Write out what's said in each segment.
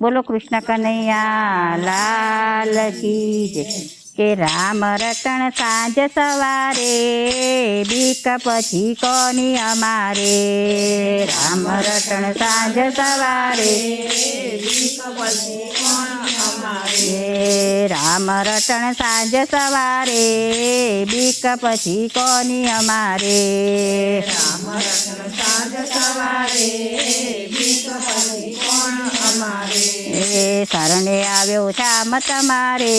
बोलो कृष्ण कन्हैया लाल की जय। के राम रटण सांज सवारे बीक पछी कोनी अमारे। राम रटण सांज सवारे बीक पछी कोनी अमारे। राम रटण सांज सवारे बीक पछी कोनी अमारे। राम रटण सांज सवारे बीक पछी कोनी अमारे। शरणे आव्यो श्याम तमारे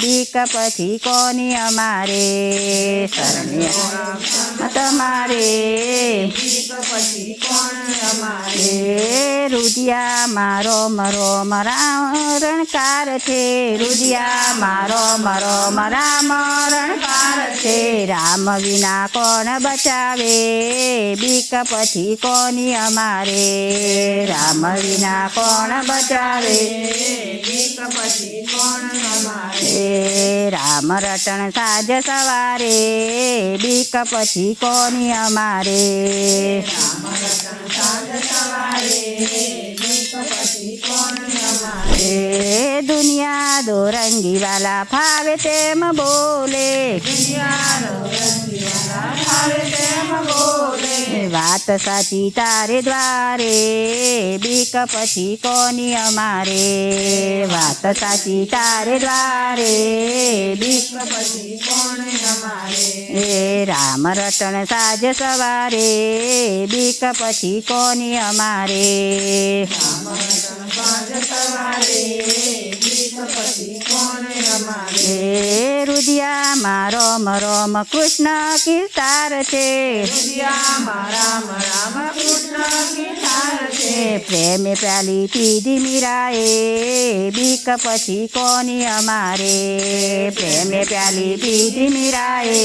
बीक पछी कोनी अमारे। शरणे तमारे बीक पछी कोनी अमारे। रुदिया मारो मरो मरणकार छे। रुदिया मारो मरो मरणकार छे। राम विना कोण बचावे बीक पछी कोनी अमारे। राम विना कोण बचावे बीक पछी कोण अमारे। राम रटण साज सवारे बीक पछी कोनी अमारे। राम रटण साज सवारे बीक पछी कोनी अमारे। दुनिया दो रंगी वाला फावे तेम बोले। दुनिया दो रंगी वाला फावे तेम बोले। वात साची तारे द्वारे बीक पछी कोनी अमारे। वात साची तारे द्वारे बीक पछी कोनी अमारे। राम रटण साज सवारे बीक पछी कोनी अमारे। राम रटण साज सवारे बीक पछी कोनी अमारे। रुदिया मारो रोम कृष्ण कीर्तार छे। रुदिया राम राम कृष्ण कीर्तार छे। प्रेम प्याली पीधी मीराए बीक पछी कोनी अमारे। प्रेम प्याली पीधी मीराए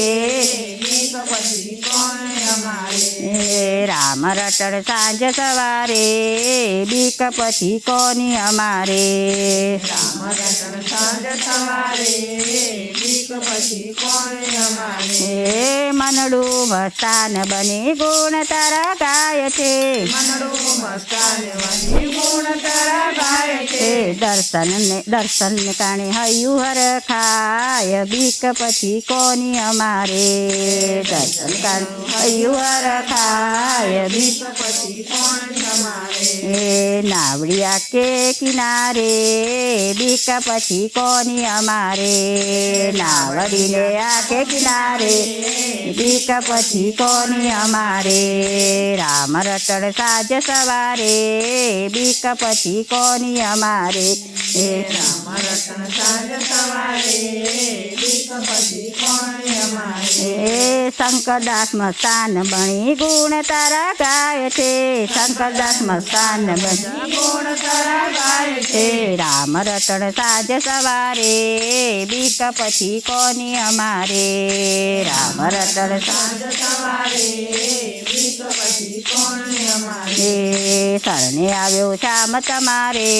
बीक पछी कोनी अमारे। राम रटण सांज सवारे बीक पछी कोनी अमारे। राम रटण सांज सवारे बीक पछी कोनी अमारे। मनडू मस्तान बनी गुण तारा गाय छे। मनडू मस्तान बनी गुण तारा गाय छे। दर्शन ने काणे हयु हर खाय बीक पछी कोनी अमारे। दर्शन काणे हयु हर खाय बीक पछी कोनी अमारे। नावड़िया के किनारे बीक पछी कोनी अमारे। नावड़ी ले आके किनारे बीक पछी कोनी अमारे। राम रटण साज सवारे बीक पछी कोनी अमारे। राम रटण साज सवारे बीक पछी कोनी अमारे। शंकरदास मस्तान बनी गुण तारा गाय छे। शंकरदास मस्तान बनी गुण तारा गाय छे। राम रटण साज सवारे बीक पछी कोनी अमारे। राम रटण साज सवारे बीक पछी कोनी अमारे। शरणे आव्यो श्याम तमारे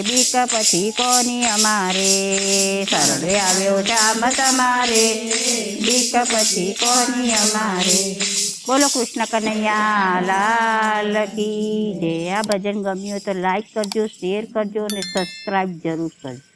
बीक पछी कोनी अमारे। शरणे आव्यो श्याम तमारे बीक पछी कोनी अमारे। बोलो कृष्ण कन्हैया लाल की जय। आ भजन गम्યું તો લાઈક કરજો, શેર કરજો અને સબસ્ક્રાઈબ જરૂર કરજો।